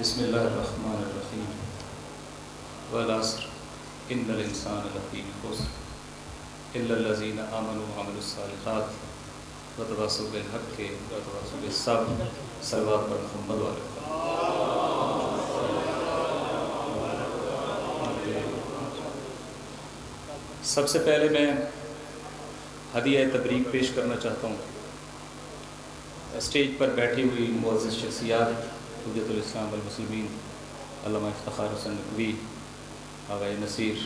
بسم اللہ الرحمن الرحیم والعصر ان الانسان لفی خسر الا الذین آمنوا وعملوا الصالحات وتواصوا بالحق وتواصوا بالصبر صلوات پر محمد والے. سب سے پہلے میں ہدیہ تبریک پیش کرنا چاہتا ہوں اسٹیج پر بیٹھی ہوئی معزز شخصیات حجت الاسلام والمسلمین علامہ افتخار حسین نقوی، آغا نصیر،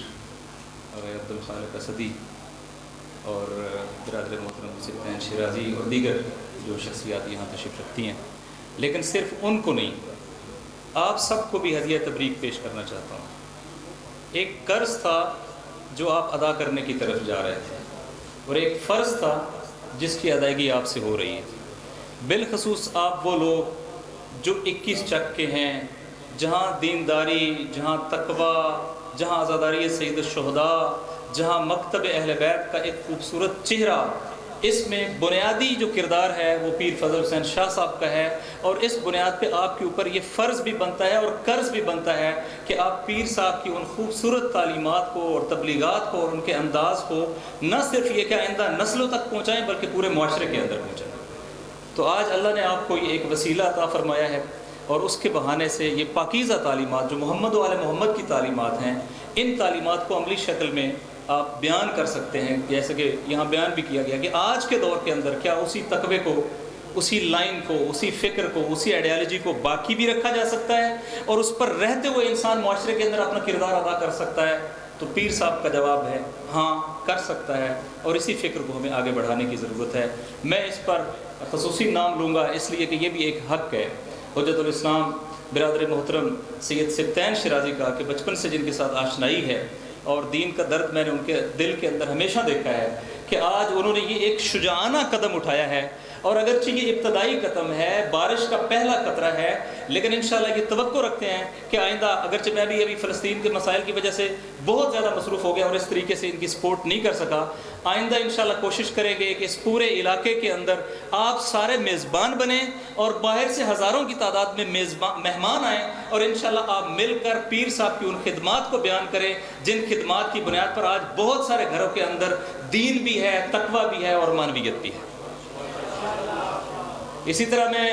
آغا عبدالخالق اسدی اور برادر محترم سبطین شیرازی اور دیگر جو شخصیات یہاں تشریف رکھتی ہیں. لیکن صرف ان کو نہیں، آپ سب کو بھی ہدیہ تبریک پیش کرنا چاہتا ہوں. ایک قرض تھا جو آپ ادا کرنے کی طرف جا رہے تھے اور ایک فرض تھا جس کی ادائیگی آپ سے ہو رہی ہے. بالخصوص آپ وہ لوگ جو 21 چک کے ہیں، جہاں دینداری، جہاں تقوی، جہاں عزاداری سید الشہداء، جہاں مکتب اہل بیت کا ایک خوبصورت چہرہ، اس میں بنیادی جو کردار ہے وہ پیر فضل حسین شاہ صاحب کا ہے. اور اس بنیاد پہ آپ کے اوپر یہ فرض بھی بنتا ہے اور قرض بھی بنتا ہے کہ آپ پیر صاحب کی ان خوبصورت تعلیمات کو اور تبلیغات کو اور ان کے انداز کو نہ صرف یہ کہ آئندہ نسلوں تک پہنچائیں بلکہ پورے معاشرے کے اندر پہنچائیں. تو آج اللہ نے آپ کو یہ ایک وسیلہ عطا فرمایا ہے اور اس کے بہانے سے یہ پاکیزہ تعلیمات جو محمد و آل محمد کی تعلیمات ہیں، ان تعلیمات کو عملی شکل میں آپ بیان کر سکتے ہیں. جیسے کہ یہاں بیان بھی کیا گیا کہ آج کے دور کے اندر کیا اسی تقوی کو، اسی لائن کو، اسی فکر کو، اسی آئیڈیالوجی کو باقی بھی رکھا جا سکتا ہے اور اس پر رہتے ہوئے انسان معاشرے کے اندر اپنا کردار ادا کر سکتا ہے. تو پیر صاحب کا جواب ہے ہاں کر سکتا ہے، اور اسی فکر کو ہمیں آگے بڑھانے کی ضرورت ہے. میں اس پر خصوصی نام لوں گا اس لیے کہ یہ بھی ایک حق ہے حجت الاسلام برادر محترم سید سبطین شیرازی کا، کہ بچپن سے جن کے ساتھ آشنائی ہے اور دین کا درد میں نے ان کے دل کے اندر ہمیشہ دیکھا ہے کہ آج انہوں نے یہ ایک شجاعانہ قدم اٹھایا ہے. اور اگرچہ یہ ابتدائی قدم ہے، بارش کا پہلا قطرہ ہے، لیکن انشاءاللہ یہ توقع رکھتے ہیں کہ آئندہ، اگرچہ میں بھی ابھی فلسطین کے مسائل کی وجہ سے بہت زیادہ مصروف ہو گیا اور اس طریقے سے ان کی سپورٹ نہیں کر سکا، آئندہ انشاءاللہ کوشش کریں گے کہ اس پورے علاقے کے اندر آپ سارے میزبان بنیں اور باہر سے ہزاروں کی تعداد میں مہمان آئیں اور انشاءاللہ آپ مل کر پیر صاحب کی ان خدمات کو بیان کریں جن خدمات کی بنیاد پر آج بہت سارے گھروں کے اندر دین بھی ہے، تقوی بھی ہے اور معنویت بھی ہے. اسی طرح میں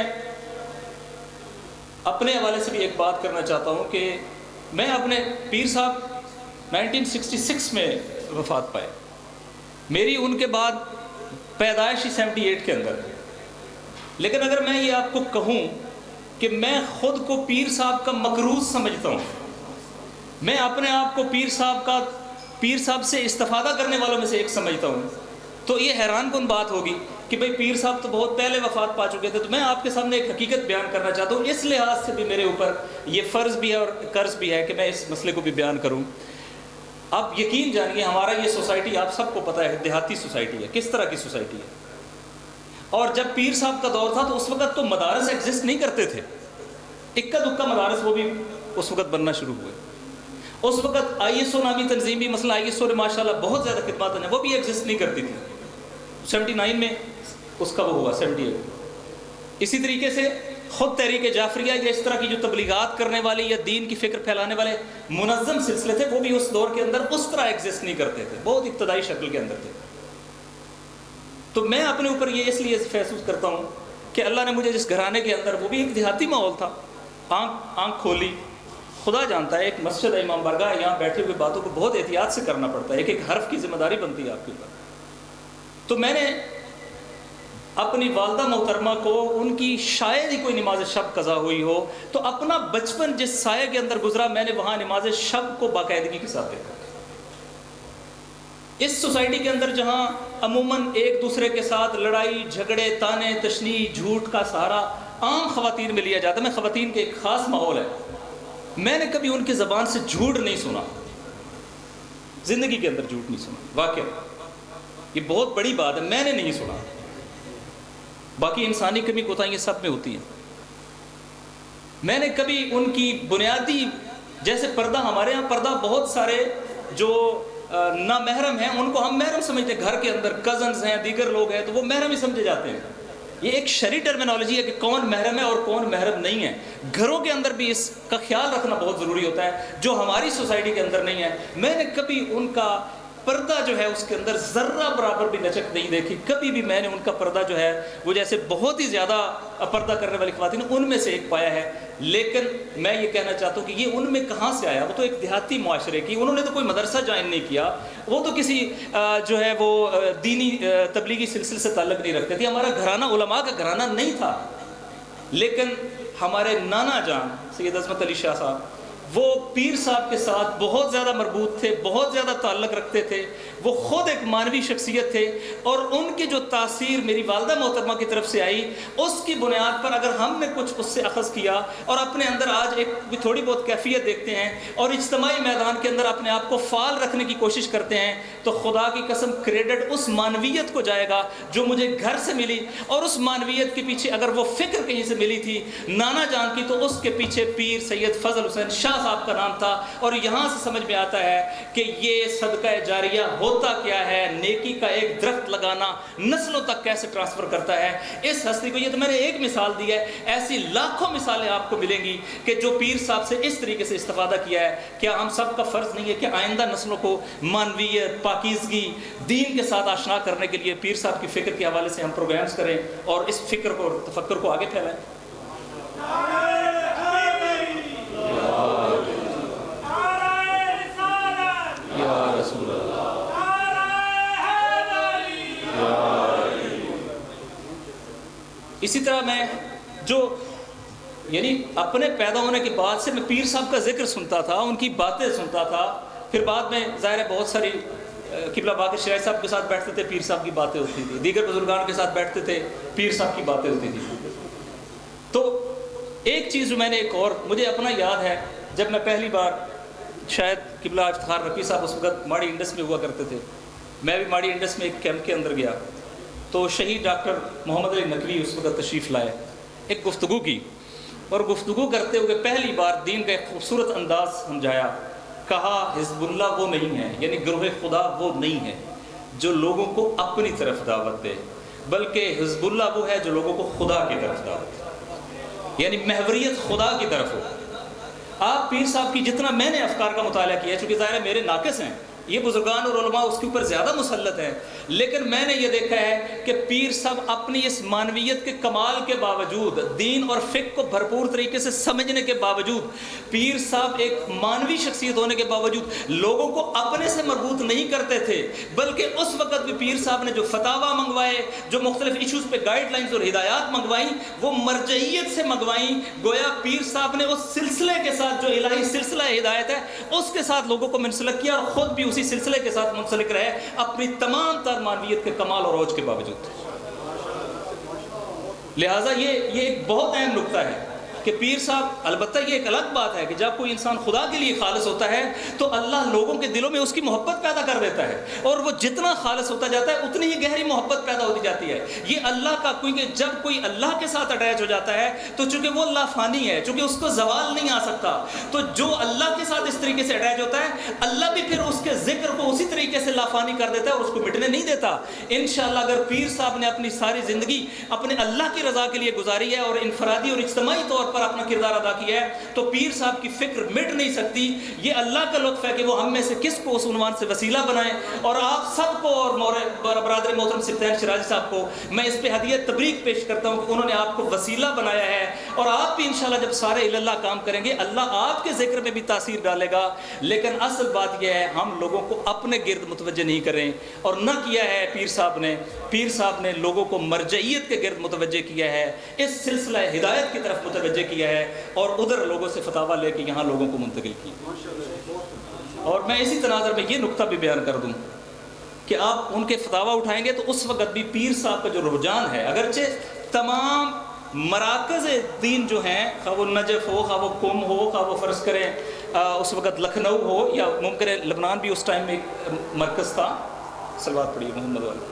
اپنے حوالے سے بھی ایک بات کرنا چاہتا ہوں کہ میں اپنے پیر صاحب 1966 میں وفات پائے، میری ان کے بعد پیدائش ہی 78 کے اندر ہے. لیکن اگر میں یہ آپ کو کہوں کہ میں خود کو پیر صاحب کا مقروض سمجھتا ہوں، میں اپنے آپ کو پیر صاحب سے استفادہ کرنے والوں میں سے ایک سمجھتا ہوں، تو یہ حیران کن بات ہوگی کہ بھئی پیر صاحب تو بہت پہلے وفات پا چکے تھے. تو میں آپ کے سامنے ایک حقیقت بیان کرنا چاہتا ہوں، اس لحاظ سے بھی میرے اوپر یہ فرض بھی ہے اور قرض بھی ہے کہ میں اس مسئلے کو بھی بیان کروں. آپ یقین جانیے ہمارا یہ سوسائٹی آپ سب کو پتہ ہے دیہاتی سوسائٹی ہے، کس طرح کی سوسائٹی ہے. اور جب پیر صاحب کا دور تھا تو اس وقت تو مدارس ایگزسٹ نہیں کرتے تھے، اکا دکا مدارس وہ بھی اس وقت بننا شروع ہوئے. اس وقت ISO نامی تنظیم بھی، مثلا ISO نے ماشاءاللہ بہت زیادہ خدمات ہیں، وہ بھی ایگزسٹ نہیں کرتی تھی. 79 میں اس کا وہ ہوا، 78. اسی طریقے سے خود تحریک جعفریہ یا اس طرح کی جو تبلیغات کرنے والے یا دین کی فکر پھیلانے والے منظم سلسلے تھے، وہ بھی اس دور کے اندر اس طرح ایگزسٹ نہیں کرتے تھے، بہت ابتدائی شکل کے اندر تھے. تو میں اپنے اوپر یہ اس لیے محسوس کرتا ہوں کہ اللہ نے مجھے جس گھرانے کے اندر، وہ بھی ایک دیہاتی ماحول تھا، آنکھ کھولی. خدا جانتا ہے ایک مسجد امام بارگاہ، یہاں بیٹھے ہوئے باتوں کو بہت احتیاط سے کرنا پڑتا ہے، ایک ایک حرف کی ذمہ داری بنتی ہے آپ کے اوپر. تو میں نے اپنی والدہ محترمہ کو، ان کی شاید ہی کوئی نماز شب قضا ہوئی ہو، تو اپنا بچپن جس سائے کے اندر گزرا میں نے وہاں نماز شب کو باقاعدگی کے ساتھ دیکھا. اس سوسائٹی کے اندر جہاں عموماً ایک دوسرے کے ساتھ لڑائی جھگڑے، تانے تشنی، جھوٹ کا سہارا عام خواتین میں لیا جاتا ہے. میں خواتین کے ایک خاص ماحول ہے، میں نے کبھی ان کی زبان سے جھوٹ نہیں سنا، زندگی کے اندر جھوٹ نہیں سنا. واقعہ یہ بہت بڑی بات ہے، میں نے نہیں سنا. باقی انسانی کمی کوتاہیاں سب میں ہوتی ہیں. میں نے کبھی ان کی بنیادی، جیسے پردہ، ہمارے یہاں پردہ بہت سارے جو نامحرم ہیں ان کو ہم محرم سمجھتے ہیں، گھر کے اندر کزنز ہیں، دیگر لوگ ہیں تو وہ محرم ہی سمجھے جاتے ہیں. یہ ایک شرعی ٹرمینالوجی ہے کہ کون محرم ہے اور کون محرم نہیں ہے. گھروں کے اندر بھی اس کا خیال رکھنا بہت ضروری ہوتا ہے جو ہماری سوسائٹی کے اندر نہیں ہے. میں نے کبھی ان کا پردہ جو ہے اس کے اندر ذرہ برابر بھی لچک نہیں دیکھی. کبھی بھی میں نے ان کا پردہ جو ہے وہ جیسے بہت ہی زیادہ پردہ کرنے والی خواتین ان میں سے ایک پایا ہے. لیکن میں یہ کہنا چاہتا ہوں کہ یہ ان میں کہاں سے آیا؟ وہ تو ایک دیہاتی معاشرے کی، انہوں نے تو کوئی مدرسہ جوائن نہیں کیا، وہ تو کسی جو ہے وہ دینی تبلیغی سلسلے سے تعلق نہیں رکھتے تھے. ہمارا گھرانہ علماء کا گھرانہ نہیں تھا، لیکن ہمارے نانا جان سید عظمت علی شاہ صاحب وہ پیر صاحب کے ساتھ بہت زیادہ مربوط تھے، بہت زیادہ تعلق رکھتے تھے. وہ خود ایک مانوی شخصیت تھے اور ان کی جو تاثیر میری والدہ محترمہ کی طرف سے آئی اس کی بنیاد پر اگر ہم نے کچھ اس سے اخذ کیا اور اپنے اندر آج ایک تھوڑی بہت کیفیت دیکھتے ہیں اور اجتماعی میدان کے اندر اپنے آپ کو فعال رکھنے کی کوشش کرتے ہیں تو خدا کی قسم کریڈٹ اس مانویت کو جائے گا جو مجھے گھر سے ملی. اور اس مانویت کے پیچھے اگر وہ فکر کہیں سے ملی تھی نانا جان کی تو اس کے پیچھے پیر سید فضل حسین شاہ صاحب کا نام تھا. اور یہاں سے سمجھ میں آتا ہے کہ یہ صدقہ جاریہ ہوتا کیا ہے، نیکی کا ایک درخت لگانا نسلوں تک کیسے ٹرانسفر کرتا ہے. اس ہستی کو یہ تو میں نے ایک مثال دی ہے، ایسی لاکھوں مثالیں آپ کو ملیں گی کہ جو پیر صاحب سے اس طریقے سے استفادہ کیا ہے. کیا ہم سب کا فرض نہیں ہے کہ آئندہ نسلوں کو مانویت، پاکیزگی، دین کے ساتھ آشنا کرنے کے لیے پیر صاحب کی فکر کے حوالے سے ہم پروگرامز کریں اور اس فکر کو، تفکر کو آگے پھیلائیں؟ اسی طرح میں جو یعنی اپنے پیدا ہونے کے بعد سے میں پیر صاحب کا ذکر سنتا تھا، ان کی باتیں سنتا تھا. پھر بعد میں ظاہر ہے بہت ساری قبلہ باقر شرائع صاحب کے ساتھ بیٹھتے تھے، پیر صاحب کی باتیں ہوتی تھی، دیگر بزرگان کے ساتھ بیٹھتے تھے، پیر صاحب کی باتیں ہوتی تھی. تو ایک چیز جو میں نے ایک اور مجھے اپنا یاد ہے، جب میں پہلی بار شاید قبلہ افتخار رفیع صاحب اس وقت ماڑی انڈس میں ہوا کرتے تھے، میں بھی ماڑی انڈس میں ایک کیمپ کے اندر گیا تو شہید ڈاکٹر محمد علی نقوی اس وقت تشریف لائے. ایک گفتگو کی اور گفتگو کرتے ہوئے پہلی بار دین کا ایک خوبصورت انداز سمجھایا. کہا حزب اللہ وہ نہیں ہے، یعنی گروہ خدا وہ نہیں ہے جو لوگوں کو اپنی طرف دعوت دے، بلکہ حزب اللہ وہ ہے جو لوگوں کو خدا کی طرف دعوت دے، یعنی محوریت خدا کی طرف ہو. آپ پیر صاحب کی جتنا میں نے افکار کا مطالعہ کیا ہے، چونکہ ظاہر ہے میرے ناقص ہیں، یہ بزرگان اور علماء اس کے اوپر زیادہ مسلط ہیں، لیکن میں نے یہ دیکھا ہے کہ پیر صاحب اپنی اس مانویت کے کمال کے باوجود، دین اور فقہ کو بھرپور طریقے سے سمجھنے کے باوجود، پیر صاحب ایک مانوی شخصیت ہونے کے باوجود لوگوں کو اپنے سے مربوط نہیں کرتے تھے، بلکہ اس وقت بھی پیر صاحب نے جو فتاویٰ منگوائے، جو مختلف ایشوز پہ گائیڈ لائنز اور ہدایات منگوائیں، وہ مرجعیت سے منگوائیں. گویا پیر صاحب نے اس سلسلے کے ساتھ جو الہی سلسلہ ہدایت ہے اس کے ساتھ لوگوں کو منسلک کیا اور خود بھی اسی سلسلے کے ساتھ منسلک رہے اپنی تمام تر مانویت کے کمال اور عروج کے باوجود. لہٰذا یہ ایک بہت اہم نقطہ ہے کہ پیر صاحب، البتہ یہ ایک الگ بات ہے کہ جب کوئی انسان خدا کے لیے خالص ہوتا ہے تو اللہ لوگوں کے دلوں میں اس کی محبت پیدا کر دیتا ہے، اور وہ جتنا خالص ہوتا جاتا ہے اتنی ہی گہری محبت پیدا ہوتی جاتی ہے. یہ اللہ کا، کیونکہ جب کوئی اللہ کے ساتھ اٹیچ ہو جاتا ہے تو چونکہ وہ اللہ فانی ہے، چونکہ اس کو زوال نہیں آ سکتا، تو جو اللہ کے ساتھ اس طریقے سے اٹیچ ہوتا ہے اللہ بھی پھر اس کے ذکر کو اسی طریقے سے لافانی کر دیتا ہے اور اس کو مٹنے نہیں دیتا. انشاءاللہ اگر پیر صاحب نے اپنی ساری زندگی اپنے اللہ کی رضا کے لیے گزاری ہے اور انفرادی اور اجتماعی طور پر اپنا کردار ادا کیا ہے تو پیر صاحب کی فکر مٹ نہیں سکتی. یہ اللہ کا لطف ہے کہ وہ ہم میں سے کس کو اس عنوان سے وسیلہ بنائیں. اور آپ سب کو اور برادر محترم سفتین شرازی صاحب کو میں اس پہ ہدیہ تبریک پیش کرتا ہوں کہ انہوں نے آپ کو وسیلہ بنایا ہے، اور آپ بھی انشاءاللہ جب سارے اللہ کام کریں گے اللہ آپ کے ذکر میں بھی تاثیر ڈالے گا. لیکن اصل بات یہ ہے ہم لوگوں کو اپنے گرد متوجہ نہیں کریں، اور نہ کیا ہے پیر صاحب نے لوگوں کو مرجعیت کے گرد متوجہ کیا ہے، اس سلسلہ ہدایت کی طرف متوجہ کیا ہے اور ادھر لوگوں سے فتاویٰ لے کے یہاں لوگوں کو منتقل کیا. اور میں اسی تناظر میں یہ نقطہ بھی بیان کر دوں کہ آپ ان کے فتاویٰ اٹھائیں گے تو اس وقت بھی پیر صاحب کا جو رجحان ہے، اگرچہ تمام مراکز دین جو ہیں، خواہ وہ نجف ہو، خواہ وہ قم ہو، خواہ وہ فرض کریں اس وقت لکھنؤ ہو، یا ممکن ہے لبنان بھی اس ٹائم میں ایک مرکز تھا. صلوات پڑھیے محمد والی.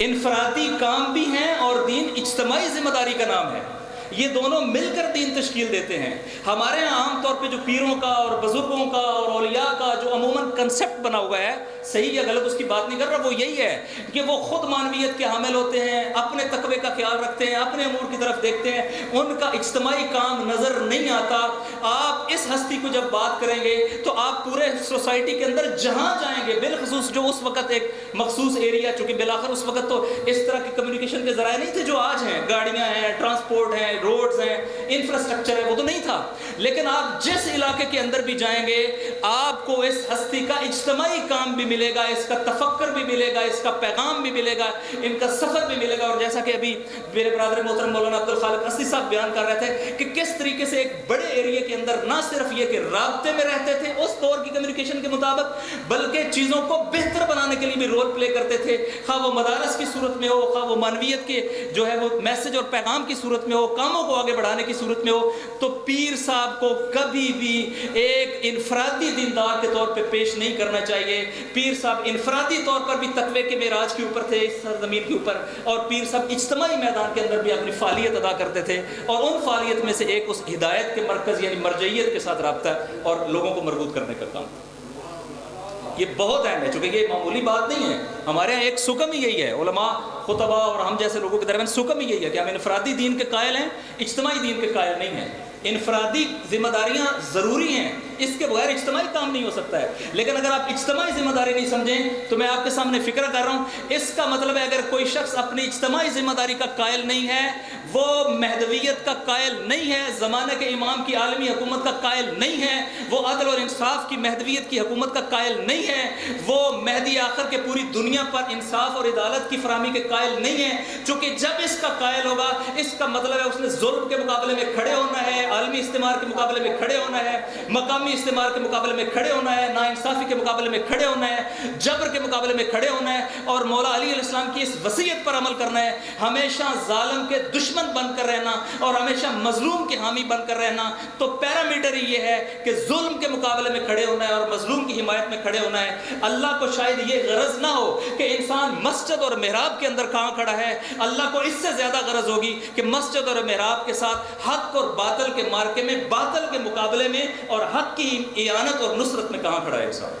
انفرادی کام بھی ہیں اور دین اجتماعی ذمہ داری کا نام ہے. یہ دونوں مل کر دین تشکیل دیتے ہیں. ہمارے ہاں عام طور پہ جو پیروں کا اور بزرگوں کا اور اولیاء کا جو عموماً کنسپٹ بنا ہوا ہے، صحیح یا غلط اس کی بات نہیں کر رہا، وہ یہی ہے کہ وہ خود معنویت کے حامل ہوتے ہیں، اپنے تقوی کا خیال رکھتے ہیں، اپنے امور کی طرف دیکھتے ہیں، ان کا اجتماعی کام نظر نہیں آتا. آپ اس ہستی کو جب بات کریں گے تو آپ پورے سوسائٹی کے اندر جہاں جائیں گے، بالخصوص جو اس وقت ایک مخصوص ایریا، چونکہ بالآخر اس وقت تو اس طرح کے کمیونیکیشن کے ذرائع نہیں تھے جو آج ہیں، گاڑیاں ہیں، ٹرانسپورٹ ہیں، روڈز ہیں، انفراسٹرکچر ہے، وہ تو نہیں تھا. لیکن آپ جس علاقے کے اندر بھی جائیں گے آپ کو اس ہستی کا اجتماعی کام بھی ملے گا، اس کا تفکر بھی ملے گا، اس کا پیغام بھی ملے گا، ان کا سفر بھی ملے گا. اور جیسا کہ ابھی میرے برادر محترم مولانا عبدالخالق اصلی صاحب بیان کر رہے تھے کہ کس طریقے سے ایک بڑے ایریا کے اندر نہ صرف یہ کہ رابطے میں رہتے تھے اس دور کی کمیونیکیشن کے مطابق، بلکہ چیزوں کو بہتر بنانے کے لیے بھی رول پلے کرتے تھے، خواہ وہ مدارس کی صورت میں ہو، خواہ وہ معنویت کے جو ہے وہ میسج اور پیغام کی صورت میں ہو، کاموں کو آگے بڑھانے کی صورت میں ہو. تو پیر صاحب کو کبھی بھی ایک انفرادی دیندار کے طور پہ پیش نہیں کرنا چاہیے. پیر صاحب انفرادی طور پر بھی تقوی کے معراج کے اوپر تھے اس سرزمین کے اوپر، اور پیر صاحب اجتماعی میدان کے اندر بھی اپنی فعالیت ادا کرتے تھے. اور ان فعالیت میں سے ایک اس ہدایت کے مرکز یعنی مرجعیت کے ساتھ رابطہ اور لوگوں کو مربوط کرنے کا کام. یہ بہت اہم ہے، چونکہ یہ معمولی بات نہیں ہے. ہمارے یہاں ایک سکم ہی یہی ہے، علماء، خطباء اور ہم جیسے لوگوں کے درمیان سکم ہی یہی ہے کہ ہم انفرادی دین کے قائل ہیں، اجتماعی دین کے قائل نہیں ہیں. انفرادی ذمہ داریاں ضروری ہیں، اس کے بغیر اجتماعی کام نہیں ہو سکتا ہے. لیکن اگر آپ اجتماعی ذمہ داری نہیں سمجھیں تو میں آپ کے سامنے فکر کر رہا ہوں، اس کا مطلب ہے اگر کوئی شخص اپنی اجتماعی ذمہ داری کا قائل نہیں ہے، وہ مہدویت کا قائل نہیں ہے، زمانے کے امام کی عالمی حکومت کا قائل نہیں ہے، وہ عدل اور انصاف کی مہدویت کی حکومت کا قائل نہیں ہے، وہ مہدی آخر کے پوری دنیا پر انصاف اور عدالت کی فراہمی کے قائل نہیں ہے. چونکہ جب اس کا قائل ہوگا اس کا مطلب ہے اس نے ظلم کے مقابلے میں کھڑے ہونا ہے، عالمی استعمار کے مقابلے میں کھڑے ہونا ہے، مقامی استعمار کے مقابلے میں کھڑے ہونا ہے، ناانصافی کے مقابلے میں کھڑے ہونا ہے، جبر کے مقابلے میں کھڑے ہونا ہے، اور مولا علی علیہ السلام کی اس وصیت پر عمل کرنا ہے، ہمیشہ ظالم کے دشمن بن کر رہنا اور ہمیشہ مظلوم کے حامی بن کر رہنا. تو پیرامیٹر ہی یہ ہے کہ ظلم کے مقابلے میں کھڑے ہونا ہے اور مظلوم کی حمایت میں کھڑے ہونا ہے. اللہ کو شاید یہ غرض نہ ہو کہ انسان مسجد اور محراب کے اندر کہاں کھڑا ہے، اللہ کو اس سے زیادہ غرض ہوگی کہ مسجد اور محراب کے ساتھ حق اور باطل کے مارکے میں، باطل کے مقابلے میں اور حق کی اعانت اور نصرت میں کہاں کھڑا ہے انسان.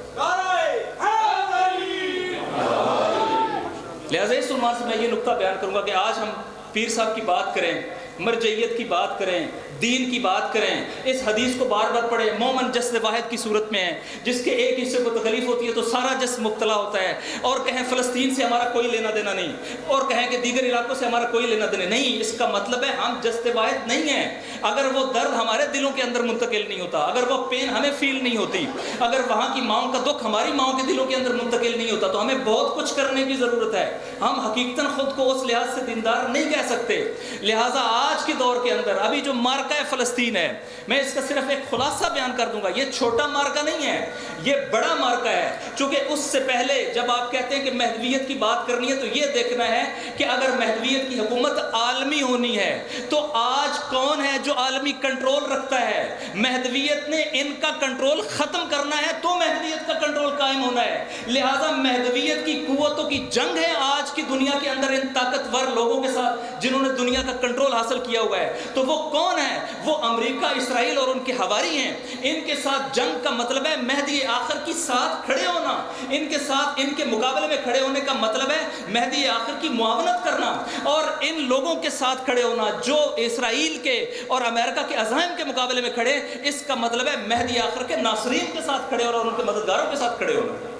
لہٰذا اس عنوان سے میں یہ نقطہ بیان کروں گا کہ آج ہم پیر صاحب کی بات کریں، مرجعیت کی بات کریں، دین کی بات کریں، اس حدیث کو بار بار پڑھیں. مومن جسد واحد کی صورت میں ہے، جس کے ایک حصے کو تکلیف ہوتی ہے تو سارا جسم مبتلا ہوتا ہے. اور کہیں فلسطین سے ہمارا کوئی لینا دینا نہیں، اور کہیں کہ دیگر علاقوں سے ہمارا کوئی لینا دینا نہیں. اس کا مطلب ہے ہم جسد واحد نہیں ہیں. اگر وہ درد ہمارے دلوں کے اندر منتقل نہیں ہوتا، اگر وہ پین ہمیں فیل نہیں ہوتی، اگر وہاں کی ماؤں کا دکھ ہماری ماؤں کے دلوں کے اندر منتقل نہیں ہوتا، تو ہمیں بہت کچھ کرنے کی ضرورت ہے. ہم حقیقتاً خود کو اس لحاظ سے دیندار نہیں کہہ سکتے. لہٰذا آج کے دور کے اندر ابھی جو مارکہ فلسطین ہے، میں اس کا صرف ایک خلاصہ بیان کر دوں گا. یہ چھوٹا مارکہ نہیں ہے، یہ بڑا مارکہ ہے. چونکہ اس سے پہلے جب آپ کہتے ہیں کہ مہدویت کی بات کرنی ہے تو یہ دیکھنا ہے کہ اگر مہدویت کی حکومت عالمی ہونی ہے تو آج کون ہے جو عالمی کنٹرول رکھتا ہے. مہدویت نے ان کا کنٹرول ختم کرنا ہے تو مہدویت کا کنٹرول قائم ہونا ہے. لہٰذا مہدویت کی قوتوں کی جنگ ہے آج کی دنیا کے اندر ان طاقتور لوگوں کے ساتھ جنہوں نے دنیا کا کنٹرول حاصل کیا ہوا ہے. تو وہ کون ہے؟ وہ امریکہ، اسرائیل اور ان کے حواری ہیں. ان کے ساتھ جنگ کا مطلب ہے مہدی آخر کی ساتھ کھڑے ہونا. ان کے ساتھ، ان کے مقابلے میں کھڑے ہونے کا مطلب ہے مہدی آخر کی معاونت کرنا. اور ان لوگوں کے ساتھ کھڑے ہونا جو اسرائیل کے اور امریکہ کے عزائم کے مقابلے میں کھڑے، اس کا مطلب ہے مہدی آخر کے ناصرین کے ساتھ کھڑے ہونا اور ان کے مددگاروں کے ساتھ کھڑے ہونا.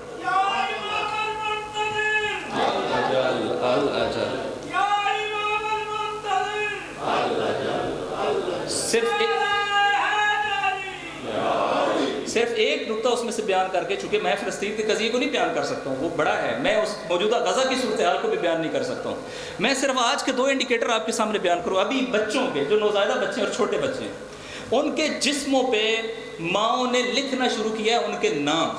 صرف ایک نقطہ اس میں سے بیان کر کے، چونکہ میں فلسطین کے قضیے کو نہیں بیان کر سکتا ہوں، وہ بڑا ہے، میں اس موجودہ غزہ کی صورتحال کو بھی بیان نہیں کر سکتا ہوں. میں صرف آج کے 2 انڈیکیٹر آپ کے سامنے بیان کروں. ابھی بچوں کے، جو نوزائیدہ بچے اور چھوٹے بچے ہیں، ان کے جسموں پہ ماؤں نے لکھنا شروع کیا ان کے نام.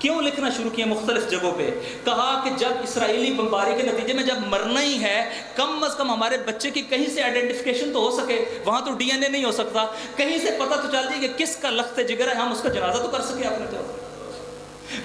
کیوں لکھنا شروع کیا مختلف جگہوں پہ؟ کہا کہ جب اسرائیلی بمباری کے نتیجے میں جب مرنا ہی ہے، کم از کم ہمارے بچے کی کہیں سے آئیڈینٹیفیکیشن تو ہو سکے. وہاں تو ڈی این اے نہیں ہو سکتا، کہیں سے پتہ تو چل جائے کہ کس کا لخت جگر ہے، ہم اس کا جنازہ تو کر سکے اپنے طور.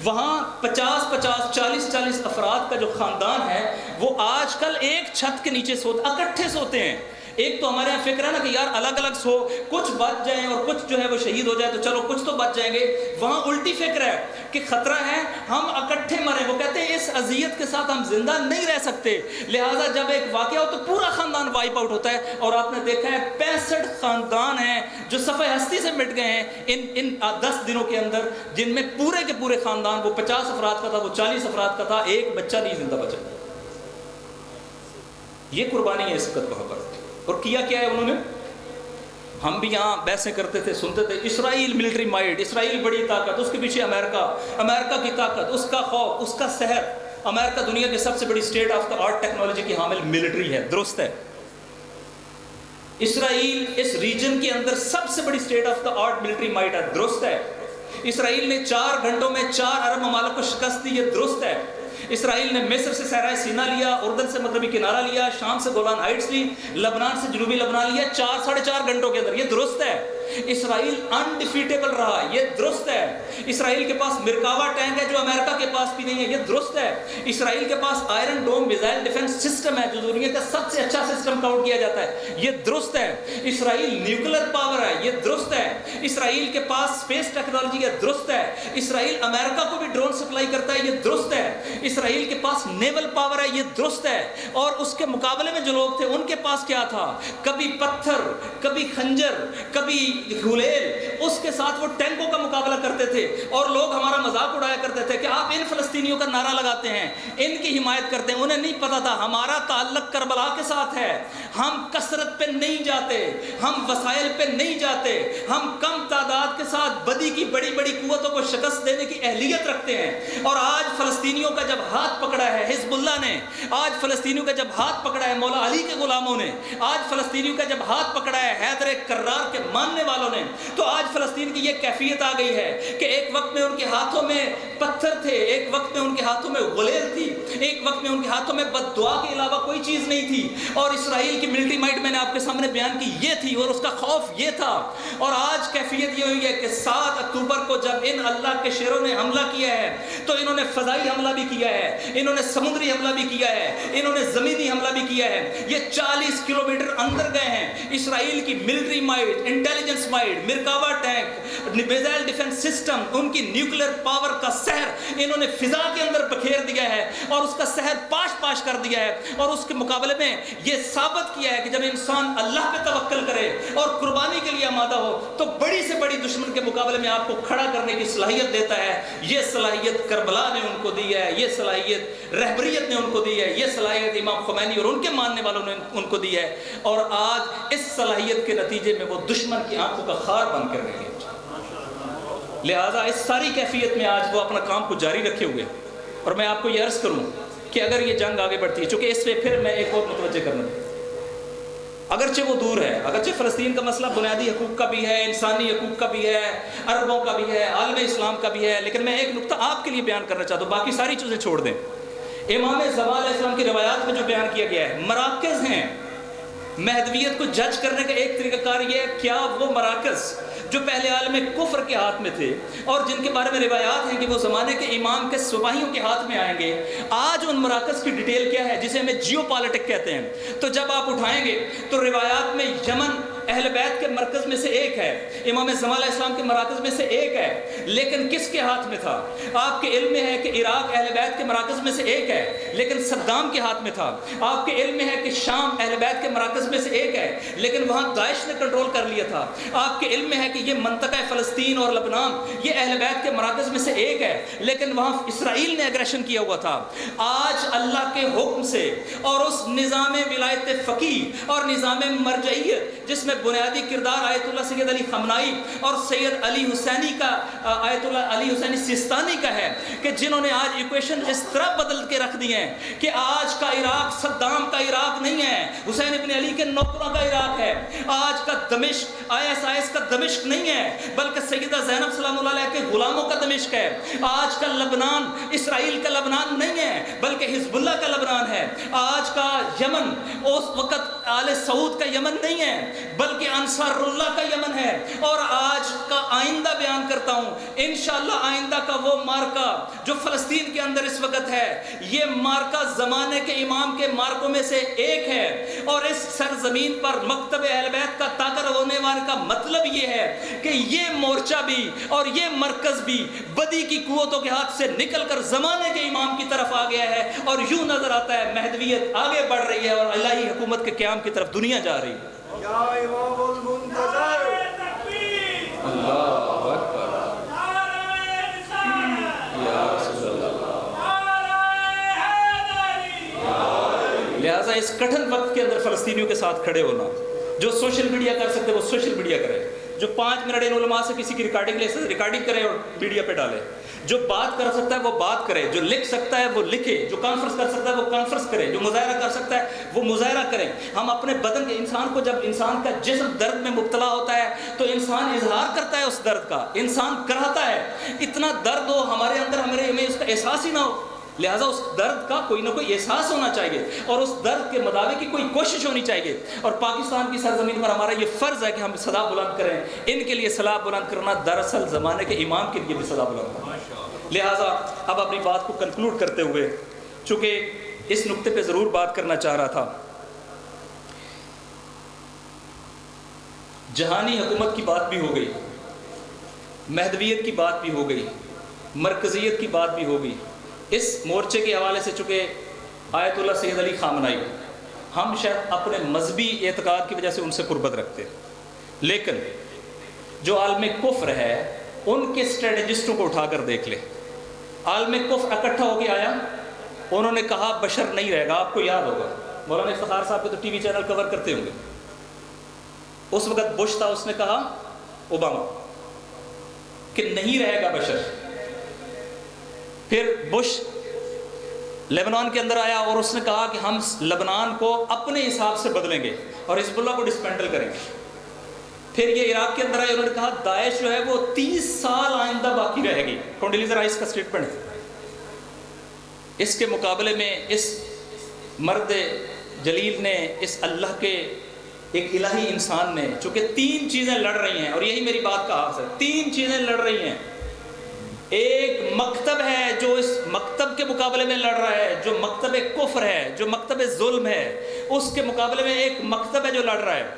وہاں 40 افراد کا جو خاندان ہے وہ آج کل ایک چھت کے نیچے اکٹھے سوتے ہیں. ایک تو ہمارے یہاں فکر ہے نا کہ یار الگ الگ سو, کچھ بچ جائیں اور کچھ جو ہے وہ شہید ہو جائے تو چلو کچھ تو بچ جائیں گے. وہاں الٹی فکر ہے کہ خطرہ ہے ہم اکٹھے مریں. وہ کہتے ہیں اس اذیت کے ساتھ ہم زندہ نہیں رہ سکتے, لہٰذا جب ایک واقعہ ہو تو پورا خاندان وائپ آؤٹ ہوتا ہے. اور آپ نے دیکھا ہے 65 خاندان ہیں جو صفحہ ہستی سے مٹ گئے ہیں ان 10 دنوں کے اندر, جن میں پورے کے پورے خاندان, وہ 50 افراد کا تھا, وہ 40 افراد کا تھا, ایک بچہ نہیں زندہ بچا. یہ قربانی ہے اس وقت وہاں پر. اور کیا ہے انہوں نے؟ ہم بھی یہاں بحثیں کرتے تھے, سنتے تھے اسرائیل ملٹری مائٹ, اسرائیل بڑی طاقت, اس کے پیچھے امریکہ کی طاقت, اس کا خوف, اس کا سحر. امریکہ دنیا کی سب سے بڑی state of the art technology کی حامل ملٹری ہے, درست ہے. اسرائیل اس ریجن کے اندر سب سے بڑی state of the art military might ہے, درست ہے. اسرائیل نے 4 گھنٹوں میں 4 ارب ممالک کو شکست دی, یہ درست ہے. اسرائیل نے مصر سے صحرائے سینا لیا, اردن سے مغربی کنارہ لیا, شام سے گولان ہائٹس لی, لبنان سے جنوبی لبنان لیا 4.5 گھنٹوں کے اندر, یہ درست ہے. اسرائیل انڈیفیٹیبل رہا, یہ درست ہے. اسرائیل کے پاس مرکاوا ٹینک ہے جو امریکہ کے پاس بھی نہیں ہے, یہ درست ہے. اسرائیل کے پاس Iron Dome missile defence system ہے جو دنیا کا سب سے اچھا سسٹم کاؤنٹ کیا جاتا ہے, یہ درست ہے. اسرائیل نیوکلر پاور ہے, یہ درست ہے. اسرائیل کے پاس اسپیس ٹیکنالوجی ہے, درست ہے. اسرائیل امریکہ کو بھی ڈرون سپلائی کرتا ہے, یہ درست ہے. اسرائیل کے پاس نیول پاور ہے, یہ درست ہے. اور اس کے مقابلے میں جو لوگ تھے ان کے پاس کیا تھا؟ کبھی پتھر, کبھی خنجر, کبھی گلیل, اس کے ساتھ وہ ٹینکوں کا مقابلہ کرتے تھے. اور لوگ ہمارا مذاق اڑایا کرتے تھے کہ آپ ان فلسطینیوں کا نعرہ لگاتے ہیں, ان کی حمایت کرتے ہیں. انہیں نہیں پتا تھا ہمارا تعلق کربلا کے ساتھ ہے. ہم کثرت پہ نہیں جاتے, ہم وسائل پہ نہیں جاتے, ہم کم تعداد کے ساتھ بدی کی بڑی بڑی قوتوں کو شکست دینے کی اہلیت رکھتے ہیں. اور آج فلسطینیوں کا جب ہاتھ پکڑا ہے حزب اللہ نے, آج فلسطینیوں کا جب ہاتھ پکڑا ہے مولا علی کے غلاموں نے, آج فلسطینیوں کا جب ہاتھ پکڑا ہے حیدر کرار کے ماننے والوں نے, تو آج فلسطین کی یہ کیفیت آ گئی ہے کہ ایک وقت میں ان کے ہاتھوں میں پتھر تھے, ایک وقت میں ان کے ہاتھوں میں غلیل تھی, ایک وقت میں ان کے ہاتھوں میں بد دعا کے علاوہ کوئی چیز نہیں تھی. اور اسرائیل کی ملٹری مائٹ میں نے آپ کے سامنے بیان کی, یہ تھی, اور اس کا خوف یہ تھا. اور آج کیفیت یہ ہوئی ہے کہ 7 اکتوبر کو جب ان اللہ کے شیروں نے حملہ کیا ہے تو انہوں نے فضائی حملہ بھی کیا ہے, انہوں نے سمندری حملہ بھی کیا ہے, انہوں نے زمینی حملہ بھی کیا ہے. یہ 40 کلومیٹر اندر گئے ہیں. اسرائیل کی military might, intelligence might, Merkava tank, missile defence system, ان کی نیوکلر پاور کا سحر انہوں نے فضا کے اندر بکھیر دیا ہے اور اس کا سحر پاش کر دیا ہے. اور اس کے مقابلے میں یہ ثابت کیا ہے کہ جب انسان اللہ پہ توکل کرے اور قربانی کے لیے آمادہ ہو تو بڑی سے بڑی دشمن کے مقابلے میں آپ کو کھڑا کرنے کی صلاحیت دیتا ہے. یہ صلاحیت کربلا نے ان کو دی ہے, یہ صلاحیت رہبریت نے ان کو دی ہے, یہ صلاحیت امام خمینی اور ان کے ماننے والوں نے ان کو دی ہے. اور آج اس صلاحیت کے نتیجے میں وہ دشمن کی آنکھوں کا خار بن کر رہے ہیں. لہٰذا اس ساری کیفیت میں آج وہ اپنا کام کو جاری رکھے ہوئے. اور میں آپ کو یہ عرض کروں کہ اگر یہ جنگ آگے بڑھتی ہے, چونکہ اس پہ پھر میں ایک اور متوجہ کرنا, اگرچہ وہ دور ہے, اگرچہ فلسطین کا مسئلہ بنیادی حقوق کا بھی ہے, انسانی حقوق کا بھی ہے, عربوں کا بھی ہے, عالم اسلام کا بھی ہے, لیکن میں ایک نقطہ آپ کے لیے بیان کرنا چاہتا ہوں, باقی ساری چیزیں چھوڑ دیں. امام زمان علیہ السلام کی روایات میں جو بیان کیا گیا ہے, مراکز ہیں. مہدویت کو جج کرنے کا ایک طریقہ کار یہ ہے, کیا وہ مراکز جو پہلے عالم کفر کے ہاتھ میں تھے اور جن کے بارے میں روایات ہیں کہ وہ زمانے کے امام کے سپاہیوں کے ہاتھ میں آئیں گے, آج ان مراکز کی ڈیٹیل کیا ہے جسے ہمیں جیو پالیٹک کہتے ہیں. تو جب آپ اٹھائیں گے تو روایات میں یمن اہل بیت کے مرکز میں سے ایک ہے, امام زمان علیہ السلام کے مراکز میں سے ایک ہے, لیکن کس کے ہاتھ میں تھا؟ آپ کے علم میں ہے کہ عراق اہل بیت کے مراکز میں سے ایک ہے, لیکن صدام کے ہاتھ میں تھا. آپ کے علم میں ہے کہ شام اہل بیت کے مراکز میں سے ایک ہے, لیکن وہاں داعش نے کنٹرول کر لیا تھا. آپ کے علم میں ہے کہ یہ منطقہ فلسطین اور لبنان یہ اہل بیت کے مراکز میں سے ایک ہے, لیکن وہاں اسرائیل نے اگریشن کیا ہوا تھا. آج اللہ کے حکم سے اور اس نظام ولایت فقیہ اور نظام مرجعیت جس میں بنیادی کردار آیت اللہ سید علی خمنائی اور سید علی حسینی کا, آیت اللہ علی حسینی سیستانی کا ہے, کہ جنہوں نے آج ایکویشن اس طرح بدل کے رکھ دی ہیں کہ آج کا عراق صدام کا عراق نہیں ہے, حسین ابن علی کے نوکروں کا عراق ہے. آج کا دمشق ISIS کا دمشق نہیں ہے, بلکہ سیدہ زینب سلام اللہ علیہ کے غلاموں کا دمشق ہے. آج کا لبنان اسرائیل کا لبنان نہیں ہے, بلکہ حزب اللہ کا لبنان ہے. آج کا یمن اس وقت آل سعود کا یمن نہیں ہے بلکہ انصار اللہ کا یمن ہے. اور آج کا آئندہ بیان کرتا ہوں, انشاءاللہ آئندہ کا وہ مارکا جو فلسطین کے اندر اس وقت ہے, یہ مارکا زمانے کے امام کے مارکوں میں سے ایک ہے. اور اس سرزمین پر مکتب اہل بیت کا طاقت ہونے والے کا مطلب یہ ہے کہ یہ مورچہ بھی اور یہ مرکز بھی بدی کی قوتوں کے ہاتھ سے نکل کر زمانے کے امام کی طرف آ گیا ہے. اور یوں نظر آتا ہے مہدویت آگے بڑھ رہی ہے اور الہی حکومت کے قیام کی طرف دنیا جا رہی ہے. یا امام المنتظر اللہ اکبر یا رسول اللہ. لہٰذا اس کٹھن وقت کے اندر فلسطینیوں کے ساتھ کھڑے ہونا, جو سوشل میڈیا کر سکتے وہ سوشل میڈیا کرے, جو 5 منٹ ان علماء سے کسی کی ریکارڈنگ لے سکتے ریکارڈنگ کرے اور میڈیا پہ ڈالے, جو بات کر سکتا ہے وہ بات کرے, جو لکھ سکتا ہے وہ لکھے, جو کانفرنس کر سکتا ہے وہ کانفرنس کرے, جو مظاہرہ کر سکتا ہے وہ مظاہرہ کریں. ہم اپنے بدن کے انسان کو, جب انسان کا جسم درد میں مبتلا ہوتا ہے تو انسان اظہار کرتا ہے اس درد کا, انسان کراتا ہے. اتنا درد ہو ہمارے اندر, ہمیں اس کا احساس ہی نہ ہو. لہٰذا اس درد کا کوئی نہ کوئی احساس ہونا چاہیے اور اس درد کے مداوع کی کوئی کوشش ہونی چاہیے. اور پاکستان کی سرزمین پر ہمارا یہ فرض ہے کہ ہم صدا بلند کریں. ان کے لیے صدا بلند کرنا دراصل زمانے کے امام کے لیے بھی صدا بلند کرنا. لہٰذا اب اپنی بات کو کنکلوڈ کرتے ہوئے, چونکہ اس نقطے پہ ضرور بات کرنا چاہ رہا تھا, جہانی حکومت کی بات بھی ہو گئی, مہدویت کی بات بھی ہو گئی, مرکزیت کی بات بھی ہو گئی. اس مورچے کے حوالے سے چونکہ آیت اللہ سید علی خامنائی, ہم شاید اپنے مذہبی اعتقاد کی وجہ سے ان سے قربت رکھتے ہیں, لیکن جو عالم کفر ہے ان کے اسٹریٹجسٹوں کو اٹھا کر دیکھ لے. عالم کفر اکٹھا ہو کے آیا, انہوں نے کہا بشر نہیں رہے گا. آپ کو یاد ہوگا مولانا افتخار صاحب کے تو ٹی وی چینل کور کرتے ہوں گے, اس وقت بش تھا, اس نے کہا اوباما کہ نہیں رہے گا بشر. پھر بش لیبنان کے اندر آیا اور اس نے کہا کہ ہم لبنان کو اپنے حساب سے بدلیں گے اور حزب اللہ کو ڈسمینٹل کریں گے. پھر یہ عراق کے اندر آئے, انہوں نے کہا داعش جو ہے وہ 30 سال آئندہ باقی رہے گی. کونڈیلیزا رائس کا سٹیٹمنٹ ہے. اس کے مقابلے میں اس مرد جلیل نے, اس اللہ کے ایک الہی انسان نے, چونکہ 3 چیزیں لڑ رہی ہیں اور یہی میری بات کا آغاز ہے, 3 چیزیں لڑ رہی ہیں. ایک مکتب ہے جو اس مکتب کے مقابلے میں لڑ رہا ہے, جو مکتب کفر ہے, جو مکتب ظلم ہے, اس کے مقابلے میں ایک مکتب ہے جو لڑ رہا ہے.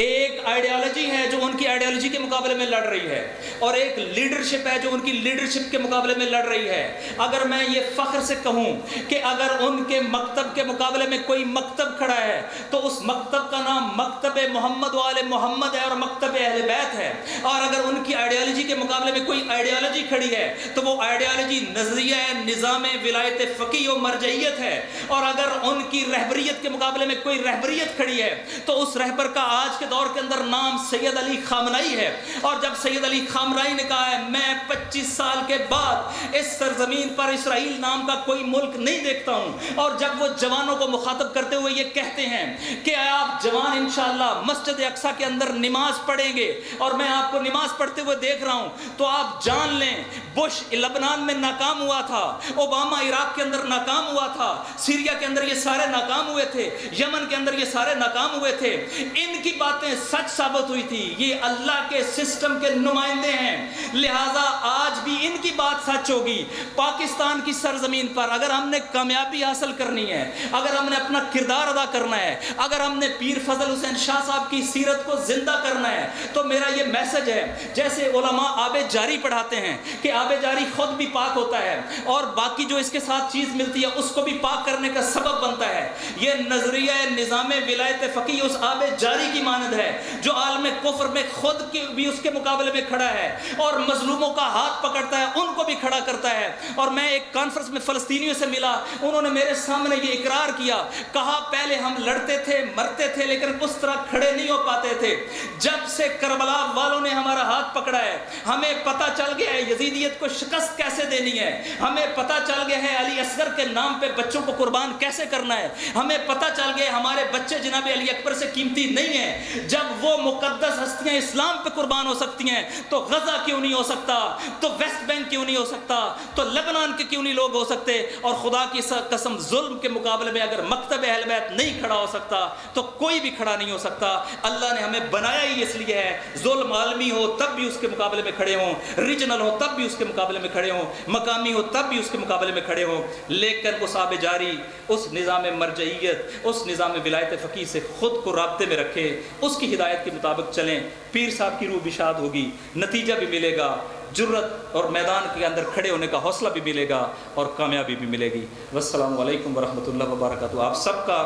ایک آئیڈیالوجی ہے جو ان کی آئیڈیالوجی کے مقابلے میں لڑ رہی ہے, اور ایک لیڈرشپ ہے جو ان کی لیڈرشپ کے مقابلے میں لڑ رہی ہے. اگر میں یہ فخر سے کہوں کہ اگر ان کے مکتب کے مقابلے میں کوئی مکتب کھڑا ہے تو اس مکتب کا نام مکتب محمد وآل محمد ہے اور مکتب اہل بیت ہے. اور اگر ان کی آئیڈیالوجی کے مقابلے میں کوئی آئیڈیالوجی کھڑی ہے تو وہ آئیڈیالوجی نظریہ نظام ولایت فقیہ و مرجعیت ہے. اور اگر ان کی رہبریت کے مقابلے میں کوئی رہبریت کھڑی ہے تو اس رہبر کا آج کے دور کے اندر نام سید علی خامنائی ہے. اور جب سید علی خامنائی نے کہا ہے میں 25 سال کے بعد اس سرزمین پر اسرائیل نام کا کوئی ملک نہیں دیکھتا ہوں, اور جب وہ جوانوں کو مخاطب کرتے ہوئے یہ کہتے ہیں کہ آپ جوان انشاءاللہ مسجد اقصی کے اندر نماز پڑھیں گے اور میں آپ کو نماز پڑھتے ہوئے دیکھ رہا ہوں, تو آپ جان لیں بش لبنان میں ناکام ہوا تھا, اوباما عراق کے اندر ناکام ہوا تھا, سیریا کے اندر یہ سارے ناکام ہوئے تھے, یمن کے اندر یہ سارے ناکام ہوئے تھے. ان کی باتیں سچ ثابت ہوئی تھی. یہ اللہ کے سسٹم کے نمائندے ہیں, لہٰذا آج بھی ان کی بات سچ ہوگی. پاکستان کی سرزمین پر اگر ہم نے کامیابی حاصل کرنی ہے, اگر ہم نے اپنا کردار ادا کرنا ہے, اگر ہم نے پیر فضل حسین شاہ صاحب کی سیرت کو زندہ کرنا ہے, تو میرا یہ میسج ہے, جیسے علماء آب جاری پڑھاتے ہیں کہ آب جاری خود بھی پاک ہوتا ہے اور باقی جو اس کے ساتھ چیز ملتی ہے اس کو بھی پاک کرنے کا سبب بنتا ہے. یہ نظریہ نظام ولایت فقیہ اس آب جاری کی مانند ہے جو عالم کفر میں خود بھی اس کے مقابلے میں کھڑا ہے اور مظلوموں کا ہاتھ پکڑتا ہے, ان کو بھی کھڑا کرتا ہے. اور میں ایک کانفرنس میں فلسطینیوں سے ملا, انہوں نے میرے سامنے یہ اقرار کیا, کہا پہلے ہم لڑتے تھے, مرتے تھے, لیکن اس طرح کھڑے نہیں ہو پاتے تھے. جب سے کربلا والوں نے ہمارا ہاتھ پکڑا ہے, ہمیں پتہ چل گیا ہے یزیدیت کو شکست کیسے دینی ہے, ہمیں پتہ چل گیا ہے علی اصغر کے نام پہ بچوں کو قربان کیسے کرنا ہے, ہمیں پتہ چل گیا ہمارے بچے جناب علی اکبر سے قیمتی نہیں ہیں. جب وہ مقدس ہستیاں اسلام پہ قربان ہو سکتی ہیں تو غزہ کیوں نہیں ہو سکتا, تو ویسٹ ویسٹ بینک کیوں نہیں ہو سکتا؟ تو لبنان کے کیوں نہیں لوگ ہو سکتے؟ اور خدا کی قسم ظلم کے مقابلے میں اگر مکتب اہل بیت نہیں کھڑا ہو سکتا تو کوئی بھی کھڑا نہیں ہو سکتا۔ اللہ نے ہمیں بنایا ہی اس لیے ہے، ظلم عالمی ہو تب بھی اس کے مقابلے میں کھڑے ہوں، ریجنل ہو تب بھی اس کے مقابلے میں کھڑے ہوں، مقامی ہو تب بھی اس کے مقابلے میں کھڑے ہوں، لیکن اس آب جاری، اس نظام مرجعیت، اس نظام ولایت فقیہ سے خود کو رابطے میں رکھے، اس کی ہدایت کے مطابق چلیں، پیر صاحب کی روح بھی شاد ہوگی، نتیجہ بھی ملے گا، جرت اور میدان کے اندر کھڑے ہونے کا حوصلہ بھی ملے گا اور کامیابی بھی ملے گی۔ والسلام علیکم ورحمۃ اللہ وبرکاتہ۔ آپ سب کا،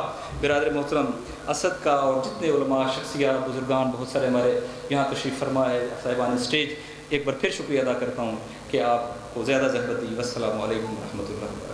برادر محترم اسد کا اور جتنے علماء، شخصیات، بزرگان، بہت سارے ہمارے یہاں تشریف فرما ہے صاحبان اسٹیج، ایک بار پھر شکریہ ادا کرتا ہوں کہ آپ کو زیادہ زحمت دی۔ والسلام علیکم ورحمۃ اللہ وبرکاتہ۔